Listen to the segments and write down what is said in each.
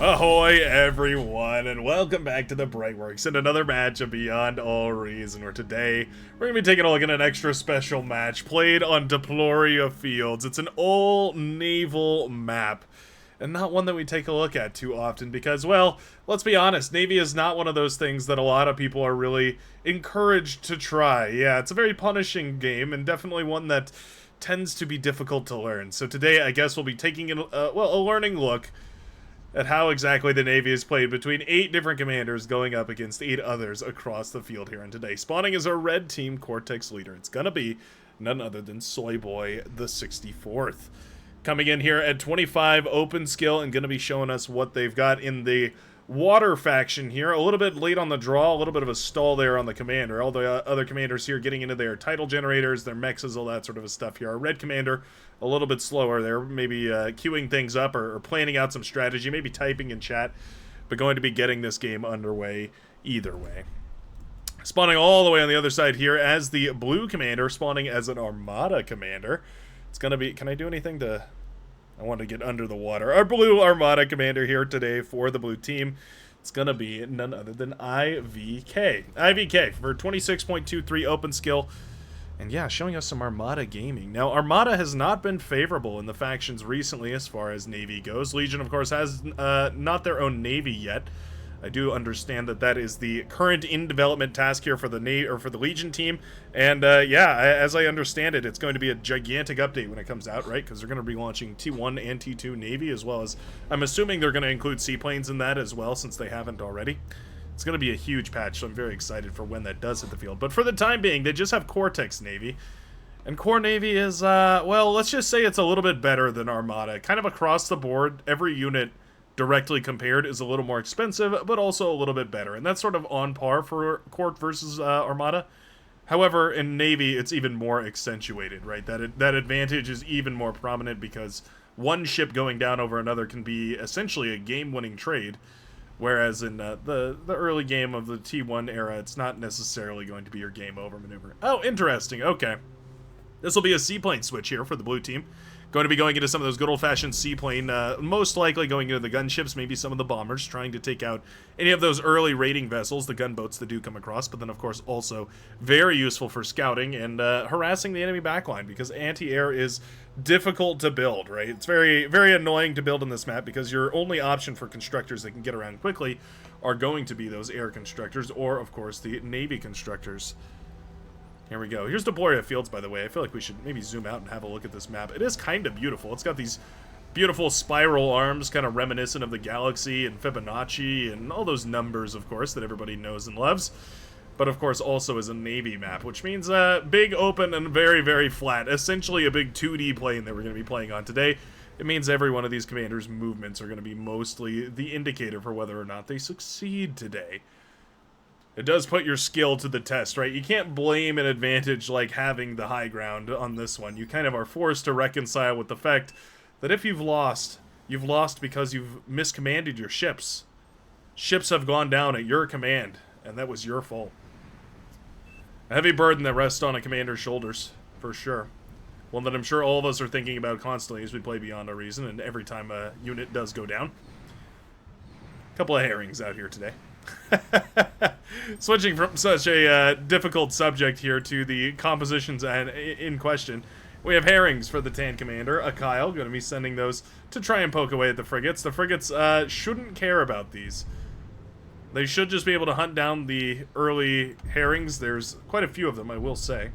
Ahoy everyone, and welcome back to the Brightworks and another match of Beyond All Reason, where today we're going to be taking a look at an extra special match played on Deploria Fields. It's an all-naval map, and not one that we take a look at too often because, well, let's be honest, Navy is not one of those things that a lot of people are really encouraged to try. Yeah, it's a very punishing game, and definitely one that tends to be difficult to learn. So today, I guess we'll be taking a learning look at how exactly the Navy is played between 8 different commanders going up against 8 others across the field here. And today, spawning as our red team Cortex leader, it's gonna be none other than Soy Boy the 64th. Coming in here at 25 open skill and gonna be showing us what they've got in the water faction here. A little bit late on the draw, a little bit of a stall there on the commander. All the other commanders here getting into their title generators, their mexes, all that sort of stuff here. Our red commander, a little bit slower there, maybe queuing things up or planning out some strategy, maybe typing in chat, but going to be getting this game underway either way. Spawning all the way on the other side here as the blue commander, spawning as an Armada commander. It's going to be, can I do anything to... I want to get under the water. Our blue Armada commander here today for the blue team. It's going to be none other than IVK. IVK for 26.23 open skill. And yeah, showing us some Armada gaming. Now, Armada has not been favorable in the factions recently as far as Navy goes. Legion, of course, has not their own Navy yet. I do understand that that is the current in-development task here for the Legion team. And yeah, as I understand it, it's going to be a gigantic update when it comes out, right? Because they're going to be launching T1 and T2 Navy, as well as, I'm assuming they're going to include seaplanes in that as well, since they haven't already. It's going to be a huge patch, so I'm very excited for when that does hit the field. But for the time being, they just have Cortex Navy. And Core Navy is, well, let's just say it's a little bit better than Armada. Kind of across the board, every unit directly compared is a little more expensive, but also a little bit better. And that's sort of on par for Core versus Armada. However, in Navy, it's even more accentuated, right? That advantage is even more prominent because one ship going down over another can be essentially a game-winning trade. Whereas in the early game of the T1 era, it's not necessarily going to be your game over maneuver. Oh, interesting. Okay. This will be a seaplane switch here for the blue team. Going to be going into some of those good old-fashioned seaplane, most likely going into the gunships, maybe some of the bombers, trying to take out any of those early raiding vessels, the gunboats that do come across, but then, of course, also very useful for scouting and harassing the enemy backline, because anti-air is difficult to build, right? It's very, very annoying to build in this map, because your only option for constructors that can get around quickly are going to be those air constructors, or, of course, the Navy constructors. Here we go. Here's Deploria Fields, by the way. I feel like we should maybe zoom out and have a look at this map. It is kind of beautiful. It's got these beautiful spiral arms, kind of reminiscent of the galaxy and Fibonacci and all those numbers, of course, that everybody knows and loves. But, of course, also is a Navy map, which means big, open, and very, very flat. Essentially a big 2D plane that we're going to be playing on today. It means every one of these commanders' movements are going to be mostly the indicator for whether or not they succeed today. It does put your skill to the test, right? You can't blame an advantage like having the high ground on this one. You kind of are forced to reconcile with the fact that if you've lost because you've miscommanded your ships. Ships have gone down at your command, and that was your fault. A heavy burden that rests on a commander's shoulders, for sure. One that I'm sure all of us are thinking about constantly as we play Beyond Our Reason, and every time a unit does go down. A couple of herrings out here today. Switching from such a difficult subject here to the compositions in question, we have herrings for the Tan Commander, a Kyle, going to be sending those to try and poke away at the frigates. The frigates shouldn't care about these. They should just be able to hunt down the early herrings. There's quite a few of them, I will say.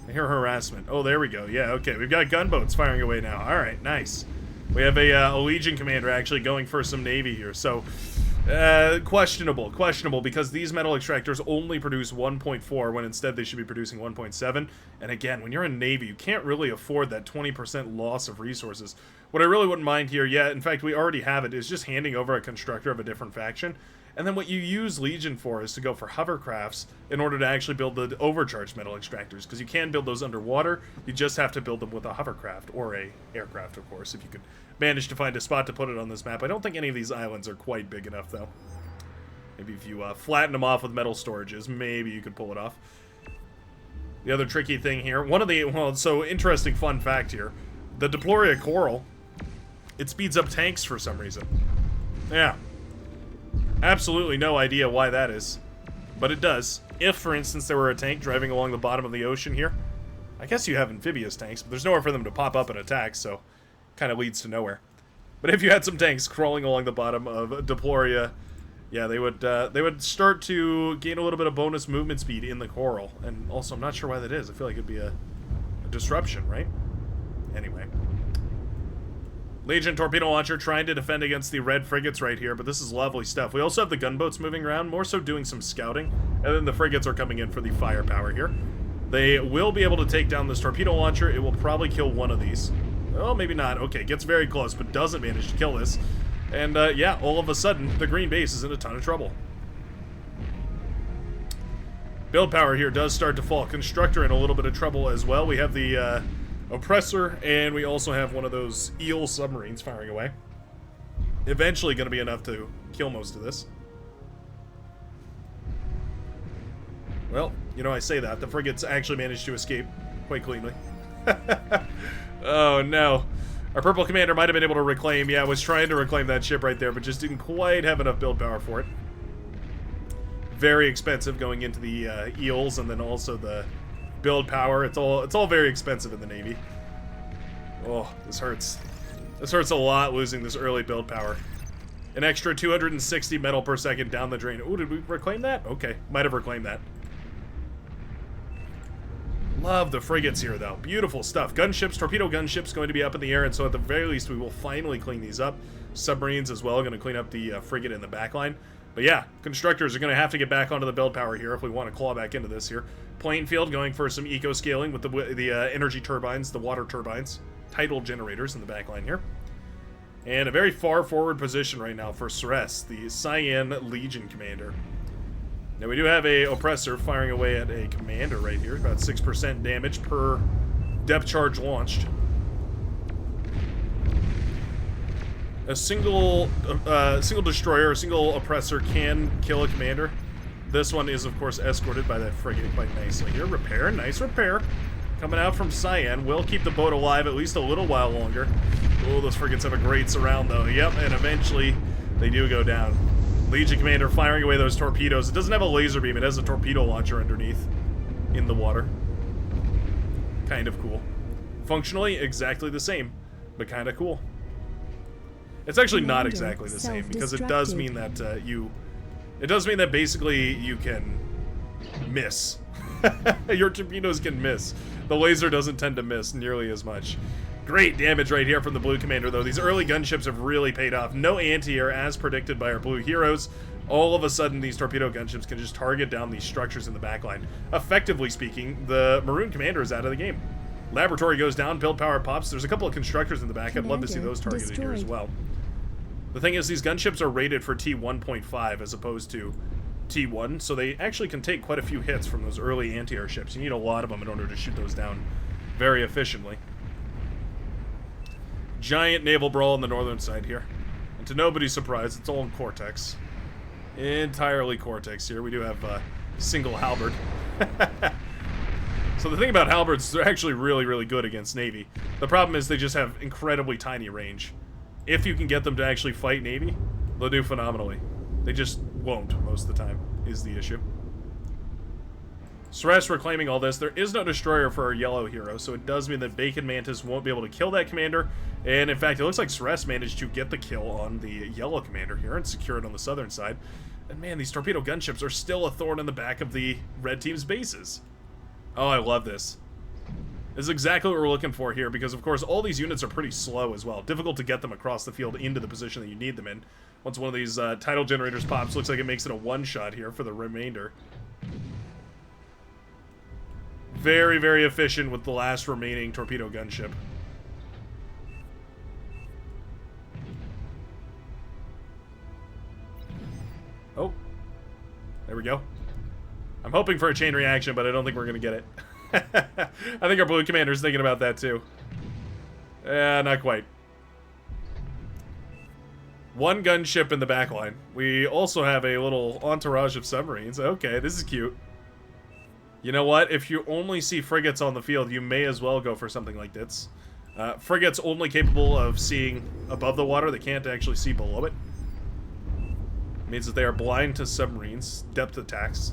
I hear harassment. Oh, there we go. Yeah, okay. We've got gunboats firing away now. All right, nice. We have a Legion commander actually going for some Navy here. So, questionable, because these metal extractors only produce 1.4 when instead they should be producing 1.7. And again, when you're in Navy, you can't really afford that 20% loss of resources. What I really wouldn't mind here, yeah, in fact, we already have it, is just handing over a constructor of a different faction. And then what you use Legion for is to go for hovercrafts in order to actually build the overcharged metal extractors, because you can build those underwater. You just have to build them with a hovercraft, or a aircraft, of course, if you could manage to find a spot to put it on this map. I don't think any of these islands are quite big enough, though. Maybe if you flatten them off with metal storages, maybe you could pull it off. The other tricky thing here, one of the, well, so interesting fun fact here, the Deploria Coral it speeds up tanks for some reason. Yeah. Absolutely no idea why that is. But it does. If, for instance, there were a tank driving along the bottom of the ocean here, I guess you have amphibious tanks, but there's nowhere for them to pop up and attack, so kind of leads to nowhere. But if you had some tanks crawling along the bottom of Deploria, yeah, they would start to gain a little bit of bonus movement speed in the coral. And also, I'm not sure why that is. I feel like it'd be a disruption, right? Anyway. Legion torpedo launcher trying to defend against the red frigates right here, but this is lovely stuff. We also have the gunboats moving around, more so doing some scouting, and then the frigates are coming in for the firepower here. They will be able to take down this torpedo launcher. It will probably kill one of these. Oh, maybe not. Okay, gets very close, but doesn't manage to kill this. And, yeah, all of a sudden, the green base is in a ton of trouble. Build power here does start to fall. Constructor in a little bit of trouble as well. We have the, Oppressor, and we also have one of those eel submarines firing away. Eventually going to be enough to kill most of this. Well, you know, I say that. The frigates actually managed to escape quite cleanly. Oh, no. Our purple commander might have been able to reclaim. Yeah, was trying to reclaim that ship right there, but just didn't quite have enough build power for it. Very expensive going into the eels, and then also the build power. It's all very expensive in the Navy. Oh, this hurts. This hurts a lot, losing this early build power. An extra 260 metal per second down the drain. Oh, did we reclaim that? Okay, might have reclaimed that. Love the frigates here, though. Beautiful stuff. Gunships, torpedo gunships going to be up in the air, and so at the very least we will finally clean these up. Submarines as well, going to clean up the frigate in the backline. But yeah, constructors are going to have to get back onto the build power here if we want to claw back into this here. Plane field going for some eco-scaling with the energy turbines, the water turbines, tidal generators in the backline here. And a very far forward position right now for Ceres, the Cyan Legion commander. Now we do have a oppressor firing away at a commander right here, about 6% damage per depth charge launched. A single destroyer, a single oppressor can kill a commander. This one is, of course, escorted by that frigate quite nicely here. Repair, nice repair. Coming out from Cyan. Will keep the boat alive at least a little while longer. Oh, those frigates have a great surround, though. Yep, and eventually they do go down. Legion commander firing away those torpedoes. It doesn't have a laser beam. It has a torpedo launcher underneath in the water. Kind of cool. Functionally, exactly the same, but kind of cool. It's actually not exactly the same, because it does mean that it does mean that basically you can miss. Your torpedoes can miss. The laser doesn't tend to miss nearly as much. Great damage right here from the blue commander, though. These early gunships have really paid off. No anti-air as predicted by our blue heroes. All of a sudden, these torpedo gunships can just target down these structures in the backline. Effectively speaking, the maroon commander is out of the game. Laboratory goes down, build power pops. There's a couple of constructors in the back. I'd love to see those targeted here as well. The thing is, these gunships are rated for T1.5 as opposed to T1, so they actually can take quite a few hits from those early anti-air ships. You need a lot of them in order to shoot those down very efficiently. Giant naval brawl on the northern side here. And to nobody's surprise, it's all in Cortex. Entirely Cortex here. We do have single halberd. So the thing about halberds is they're actually really, really good against Navy. The problem is they just have incredibly tiny range. If you can get them to actually fight Navy, they'll do phenomenally. They just won't most of the time, is the issue. Ceres reclaiming all this. There is no destroyer for our yellow hero, so it does mean that Bacon Mantis won't be able to kill that commander. And in fact, it looks like Ceres managed to get the kill on the yellow commander here and secure it on the southern side. And man, these torpedo gunships are still a thorn in the back of the red team's bases. Oh, I love this. This is exactly what we're looking for here, because of course all these units are pretty slow as well. Difficult to get them across the field into the position that you need them in. Once one of these tidal generators pops, looks like it makes it a one-shot here for the remainder. Very, very efficient with the last remaining torpedo gunship. Oh. There we go. I'm hoping for a chain reaction, but I don't think we're going to get it. I think our blue commander's thinking about that too. Not quite. One gunship in the backline. We also have a little entourage of submarines. Okay, this is cute. You know what? If you only see frigates on the field, you may as well go for something like this. Frigates only capable of seeing above the water. They can't actually see below it. Means that they are blind to submarines, depth attacks.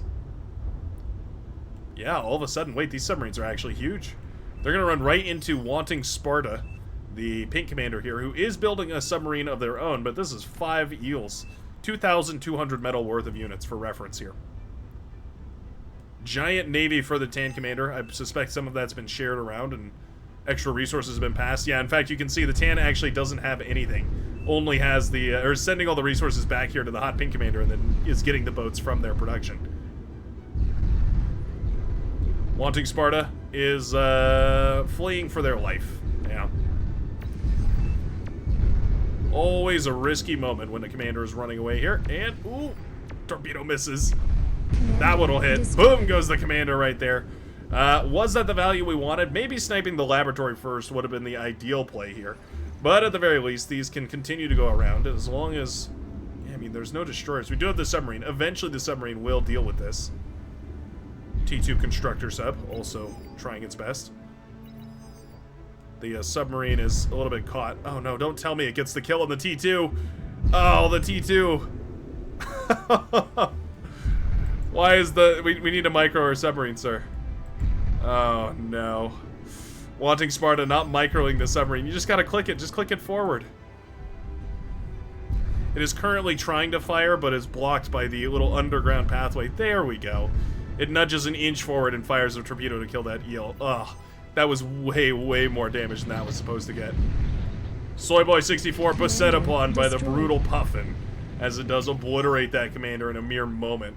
Yeah, all of a sudden, wait, these submarines are actually huge. They're going to run right into Wanting Sparta, the pink commander here, who is building a submarine of their own, but this is 5 eels. 2,200 metal worth of units for reference here. Giant navy for the Tan commander. I suspect some of that's been shared around and extra resources have been passed. Yeah, in fact, you can see the Tan actually doesn't have anything. Only has the, or sending all the resources back here to the hot pink commander and then is getting the boats from their production. Wanting Sparta is fleeing for their life. Yeah. Always a risky moment when the commander is running away here. And, ooh, torpedo misses. That one will hit. Boom goes the commander right there. Was that the value we wanted? Maybe sniping the laboratory first would have been the ideal play here. But at the very least, these can continue to go around as long as... Yeah, I mean, there's no destroyers. We do have the submarine. Eventually, the submarine will deal with this. T2 constructor sub, also trying its best. The submarine is a little bit caught. Oh no, don't tell me it gets the kill on the T2. Oh, the T2. Why is the... We need to micro our submarine, sir. Oh no. Wanting Sparta not microing the submarine. You just gotta click it. Just click it forward. It is currently trying to fire, but is blocked by the little underground pathway. There we go. It nudges an inch forward and fires a torpedo to kill that eel. Ugh. That was way, way more damage than that was supposed to get. Soyboy 64 beset upon by the brutal Puffin, as it does obliterate that commander in a mere moment.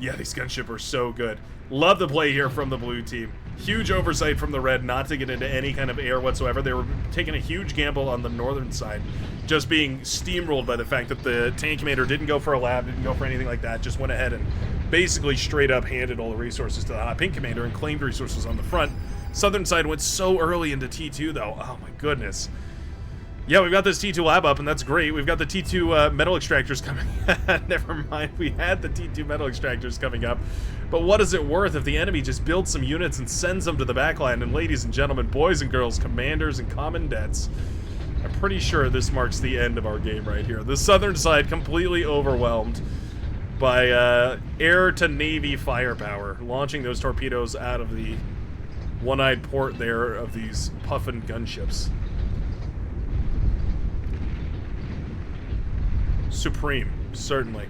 Yeah, these gunship are so good. Love the play here from the blue team. Huge oversight from the red not to get into any kind of air whatsoever. They were taking a huge gamble on the northern side, just being steamrolled by the fact that the tank commander didn't go for a lab, didn't go for anything like that, just went ahead and basically straight up handed all the resources to the hot pink commander and claimed resources on the front. Southern side went so early into T2 though. Oh my goodness. Yeah, we've got this T2 lab up, and that's great. We've got the T2 metal extractors coming. Never mind, we had the T2 metal extractors coming up. But what is it worth if the enemy just builds some units and sends them to the backline? And ladies and gentlemen, boys and girls, commanders and commandants, I'm pretty sure this marks the end of our game right here. The southern side completely overwhelmed by air to navy firepower, launching those torpedoes out of the one-eyed port there of these Puffin gunships. Supreme, certainly.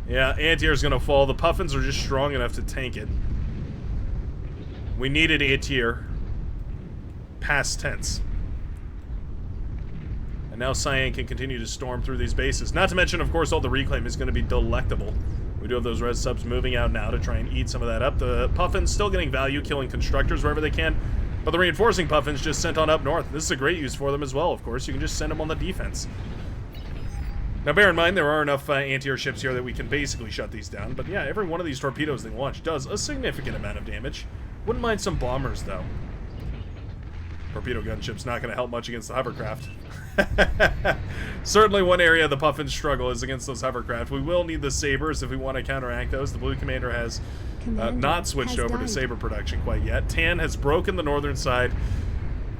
Yeah, anti-air's gonna fall. The Puffins are just strong enough to tank it. We needed anti-air. Past tense. And now Cyan can continue to storm through these bases. Not to mention, of course, all the reclaim is going to be delectable. We do have those red subs moving out now to try and eat some of that up. The Puffins still getting value, killing constructors wherever they can. But the reinforcing Puffins just sent on up north. This is a great use for them as well, of course. You can just send them on the defense. Now, bear in mind, there are enough anti-air ships here that we can basically shut these down. But yeah, every one of these torpedoes they launch does a significant amount of damage. Wouldn't mind some bombers, though. Torpedo gunship's not going to help much against the hovercraft. Certainly one area the Puffins struggle is against those hovercraft. We will need the sabers if we want to counteract those. The blue commander has not switched over to saber production quite yet. Tan has broken the northern side.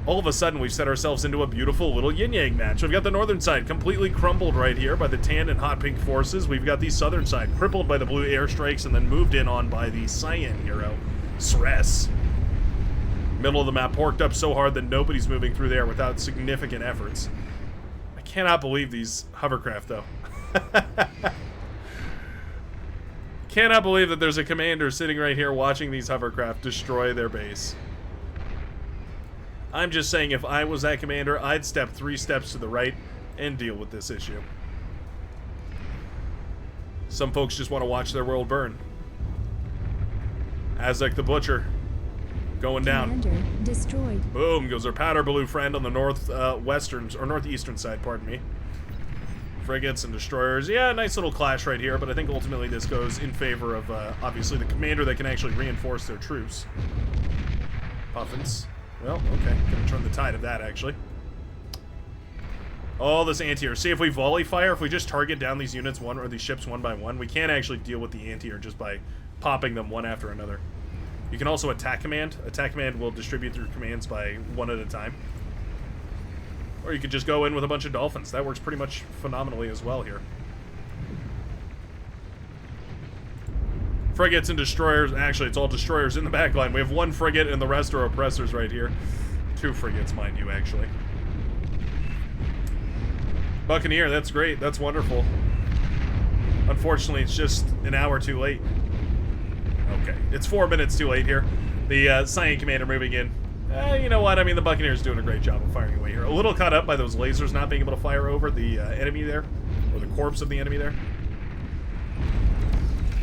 All of a sudden, we've set ourselves into a beautiful little yin-yang match. We've got the northern side completely crumbled right here by the tan and hot pink forces. We've got the southern side crippled by the blue airstrikes and then moved in on by the cyan hero, Sres. Middle of the map porked up so hard that nobody's moving through there without significant efforts. I cannot believe these hovercraft, though. Cannot believe that there's a commander sitting right here watching these hovercraft destroy their base. I'm just saying, if I was that commander, I'd step 3 steps to the right and deal with this issue. Some folks just want to watch their world burn. Azek the Butcher going down. Destroyed. Boom goes our powder blue friend on the northeastern side, pardon me. Frigates and destroyers. Yeah, nice little clash right here, but I think ultimately this goes in favor of, obviously, the commander that can actually reinforce their troops. Puffins. Well, okay. Gonna turn the tide of that, actually. All this anti-air. See, if we volley fire, if we just target down these units these ships one by one, we can't actually deal with the anti-air just by popping them one after another. You can also attack command. Attack command will distribute through commands by one at a time. Or you could just go in with a bunch of dolphins. That works pretty much phenomenally as well here. Frigates and destroyers. Actually, it's all destroyers in the back line. We have one frigate and the rest are oppressors right here. 2 frigates, mind you, actually. Buccaneer, that's great. That's wonderful. Unfortunately, it's just an hour too late. Okay, it's 4 minutes too late here. The Cyan Commander moving in. You know what? I mean, the Buccaneer's doing a great job of firing away here. A little caught up by those lasers not being able to fire over the enemy there. Or the corpse of the enemy there.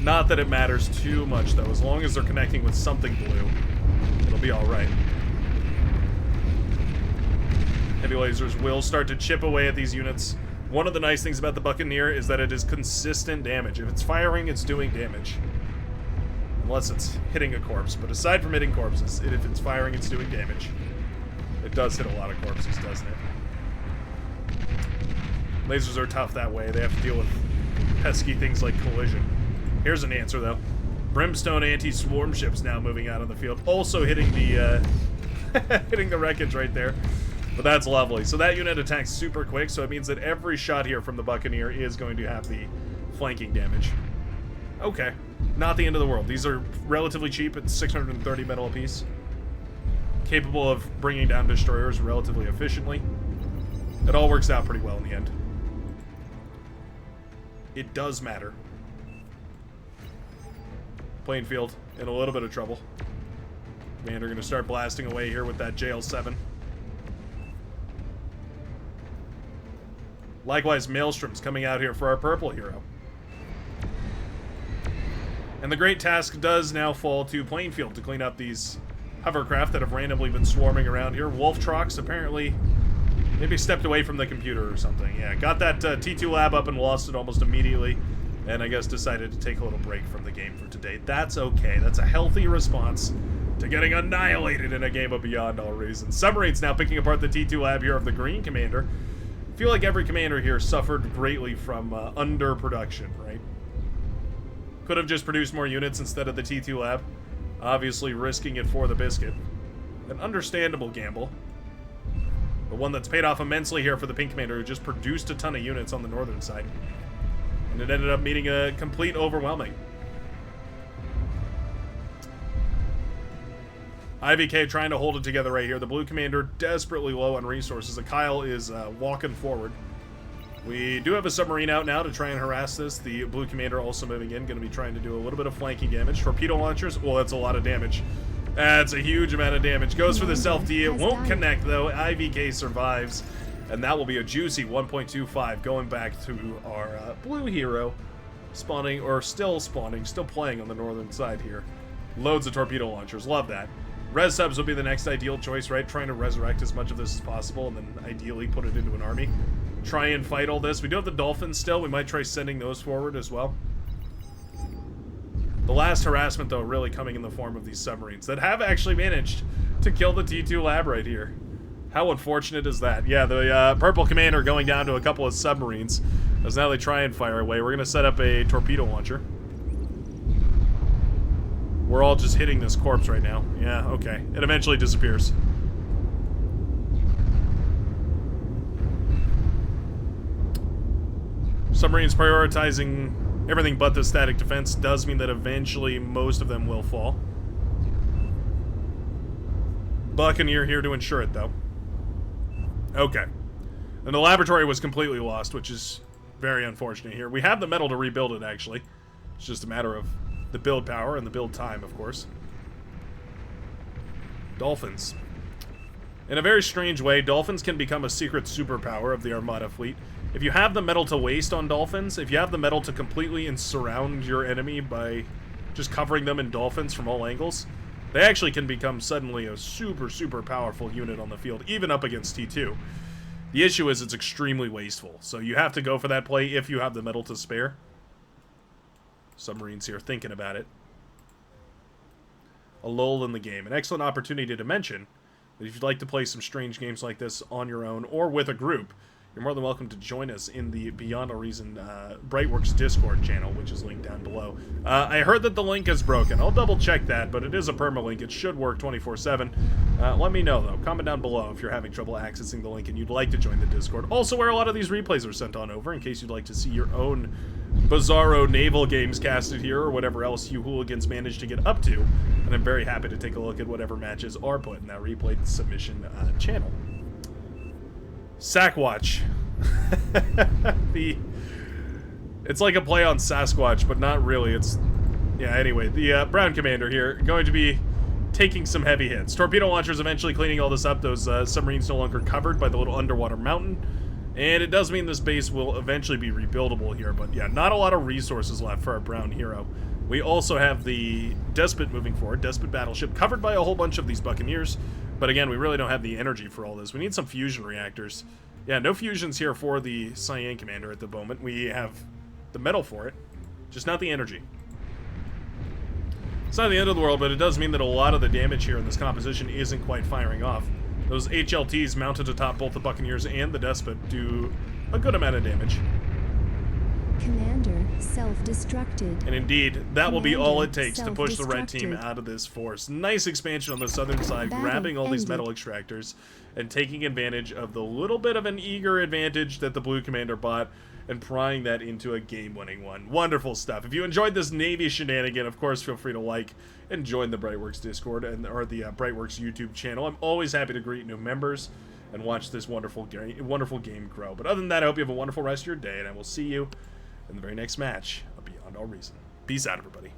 Not that it matters too much, though. As long as they're connecting with something blue, it'll be alright. Heavy lasers will start to chip away at these units. One of the nice things about the Buccaneer is that it is consistent damage. If it's firing, it's doing damage. Unless it's hitting a corpse. But aside from hitting corpses, if it's firing, it's doing damage. It does hit a lot of corpses, doesn't it? Lasers are tough that way. They have to deal with pesky things like collision. Here's an answer, though. Brimstone anti-swarm ships now moving out on the field. Also hitting the, hitting the wreckage right there. But that's lovely. So that unit attacks super quick, so it means that every shot here from the Buccaneer is going to have the flanking damage. Okay. Not the end of the world. These are relatively cheap at 630 metal apiece. Capable of bringing down destroyers relatively efficiently. It all works out pretty well in the end. It does matter. Playing field in a little bit of trouble. Commander going to start blasting away here with that JL7. Likewise, Maelstrom's coming out here for our purple hero. And the great task does now fall to Plainfield to clean up these hovercraft that have randomly been swarming around here. Wolftrox apparently maybe stepped away from the computer or something. Yeah, got that T2 lab up and lost it almost immediately. And I guess decided to take a little break from the game for today. That's okay. That's a healthy response to getting annihilated in a game of Beyond All Reason. Submarines now picking apart the T2 lab here of the Green Commander. I feel like every commander here suffered greatly from underproduction, right? Could have just produced more units instead of the T2 lab. Obviously risking it for the biscuit. An understandable gamble. But one that's paid off immensely here for the Pink Commander, who just produced a ton of units on the northern side. And it ended up meeting a complete overwhelming. IVK trying to hold it together right here. The Blue Commander desperately low on resources. The Kyle is walking forward. We do have a submarine out now to try and harass this. The Blue Commander also moving in. Going to be trying to do a little bit of flanking damage. Torpedo launchers. Well, that's a lot of damage. That's a huge amount of damage. Goes for the self-D. It won't connect, though. IVK survives. And that will be a juicy 1.25 going back to our blue hero. Spawning, or still spawning, still playing on the northern side here. Loads of torpedo launchers. Love that. Res subs will be the next ideal choice, right? Trying to resurrect as much of this as possible and then ideally put it into an army. Try and fight all this. We do have the Dolphins still. We might try sending those forward as well. The last harassment, though, really coming in the form of these submarines that have actually managed to kill the T2 lab right here. How unfortunate is that? Yeah, the Purple Commander going down to a couple of submarines as now they try and fire away. We're going to set up a torpedo launcher. We're all just hitting this corpse right now. Yeah, okay. It eventually disappears. Submarines prioritizing everything but the static defense does mean that eventually most of them will fall. Buccaneer here to ensure it, though. Okay. And the laboratory was completely lost, which is very unfortunate here. We have the metal to rebuild it, actually. It's just a matter of the build power and the build time, of course. Dolphins. In a very strange way, Dolphins can become a secret superpower of the Armada fleet. If you have the metal to waste on Dolphins, if you have the metal to completely surround your enemy by just covering them in Dolphins from all angles, they actually can become suddenly a super, super powerful unit on the field, even up against T2. The issue is it's extremely wasteful, so you have to go for that play if you have the metal to spare. Submarines here thinking about it. A lull in the game. An excellent opportunity to mention that if you'd like to play some strange games like this on your own or with a group, you're more than welcome to join us in the Beyond All Reason Brightworks Discord channel, which is linked down below. I heard that the link is broken. I'll double check that, but it is a permalink. It should work 24/7. Let me know, though. Comment down below if you're having trouble accessing the link and you'd like to join the Discord. Also, where a lot of these replays are sent on over, in case you'd like to see your own bizarro naval games casted here, or whatever else you hooligans manage to get up to. And I'm very happy to take a look at whatever matches are put in that replay submission channel. Sackwatch. It's like a play on Sasquatch, but not really. It's, yeah, anyway, the Brown Commander here, going to be taking some heavy hits. Torpedo launchers eventually cleaning all this up. Those submarines no longer covered by the little underwater mountain. And it does mean this base will eventually be rebuildable here, but yeah, not a lot of resources left for our Brown hero. We also have the Despot moving forward, Despot battleship, covered by a whole bunch of these Buccaneers, but again, we really don't have the energy for all this. We need some fusion reactors. Yeah, no fusions here for the Cyan Commander at the moment. We have the metal for it, just not the energy. It's not the end of the world, but it does mean that a lot of the damage here in this composition isn't quite firing off. Those HLTs mounted atop both the Buccaneers and the Despot do a good amount of damage. Commander self-destructed. And indeed, that will be all it takes to push the red team out of this force. Nice expansion on the southern side, grabbing all these metal extractors and taking advantage of the little bit of an eager advantage that the blue commander bought and prying that into a game-winning one. Wonderful stuff. If you enjoyed this Navy shenanigan, of course, feel free to like and join the Brightworks Discord or the Brightworks YouTube channel. I'm always happy to greet new members and watch this wonderful game grow. But other than that, I hope you have a wonderful rest of your day, and I will see you in the very next match of Beyond All Reason. Peace out, everybody.